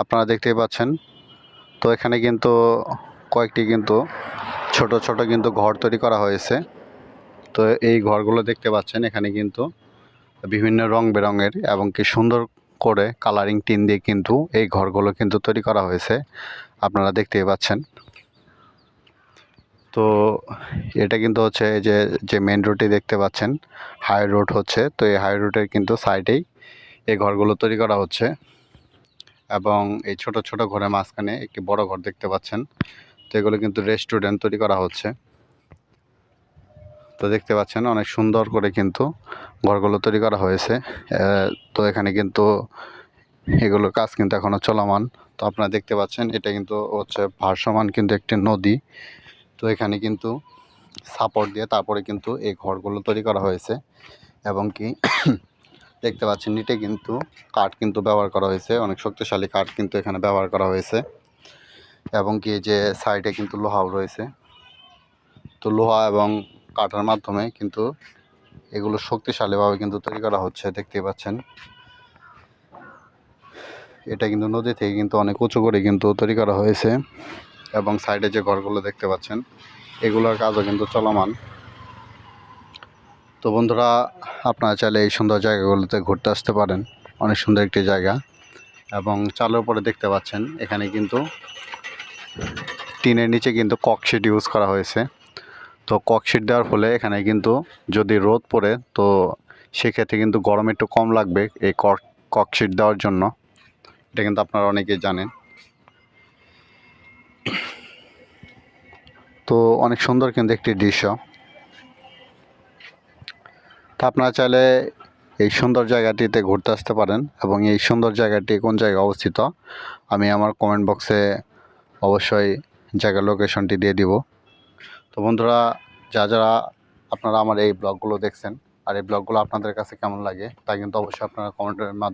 আপনারা দেখতেই পাচ্ছেন। তো এখানে কিন্তু কয়েকটি কিন্তু ছোট ছোট কিন্তু ঘর তৈরি করা হয়েছে। তো এই ঘরগুলো দেখতে পাচ্ছেন, এখানে কিন্তু বিভিন্ন রং বেরঙের এবং কি সুন্দর করে কালারিং টিন দিয়ে কিন্তু এই ঘরগুলো কিন্তু তৈরি করা হয়েছে, আপনারা দেখতেই পাচ্ছেন। তো এটা কিন্তু হচ্ছে যে যে মেন রোডটি দেখতে পাচ্ছেন, হাই রোড হচ্ছে। তো এই হাই রোডের কিন্তু সাইডেই এই ঘরগুলো তৈরি করা হচ্ছে এবং এই ছোট ছোট ঘরের মাঝখানে একটি বড় ঘর দেখতে পাচ্ছেন। তো এগুলো কিন্তু রেস্টুরেন্ট তৈরি করা হচ্ছে। তো দেখতে পাচ্ছেন অনেক সুন্দর করে কিন্তু ঘরগুলো তৈরি করা হয়েছে। তো এখানে কিন্তু এগুলোর কাজ কিন্তু এখনও চলমান। তো আপনারা দেখতে পাচ্ছেন এটা কিন্তু হচ্ছে ভাসমান কিন্তু একটি নদী। তো এখানে কিন্তু সাপোর্ট দিয়ে তারপরে কিন্তু এই ঘরগুলো তৈরি করা হয়েছে এবং কি দেখতে পাচ্ছেন নিটে কিন্তু কাঠ কিন্তু ব্যবহার করা হয়েছে, অনেক শক্তিশালী কাঠ কিন্তু এখানে ব্যবহার করা হয়েছে এবং কি যে সাইডে কিন্তু লোহাও রয়েছে। তো লোহা এবং কাঠের মাধ্যমে কিন্তু এগুলো শক্তিশালীভাবে কিন্তু তৈরি করা হচ্ছে, দেখতে পাচ্ছেন। এটা কিন্তু নদী থেকে কিন্তু অনেক উঁচু করে কিন্তু তৈরি করা হয়েছে এবং সাইডে যে ঘরগুলো দেখতে পাচ্ছেন এগুলোর কাজও কিন্তু চলমান। তো বন্ধুরা, আপনারা চাইলে এই সুন্দর জায়গাগুলোতে ঘুরতে আসতে পারেন, অনেক সুন্দর একটি জায়গা। এবং চালের উপরে দেখতে পাচ্ছেন এখানে কিন্তু টিনের নিচে কিন্তু ককশিট ইউজ করা হয়েছে। তো ককশিট দেওয়ার ফলে এখানে কিন্তু যদি রোদ পড়ে তো সেক্ষেত্রে কিন্তু গরম একটু কম লাগবে এই ককশিট দেওয়ার জন্য। এটা কিন্তু আপনারা অনেকেই জানেন। তো অনেক সুন্দর কিন্তু একটি দৃশ্য। তা আপনারা চাইলে এই সুন্দর জায়গাটিতে ঘুরতে আসতে পারেন এবং এই সুন্দর জায়গাটি কোন জায়গায় অবস্থিত আমি আমার কমেন্ট বক্সে অবশ্যই জায়গার লোকেশনটি দিয়ে দিব। তো বন্ধুরা, যারা আপনারা আমার এই ব্লগগুলো দেখছেন আর এই ব্লগগুলো আপনাদের কাছে কেমন লাগে তা কিন্তু অবশ্যই আপনারা কমেন্টের মাধ্যমে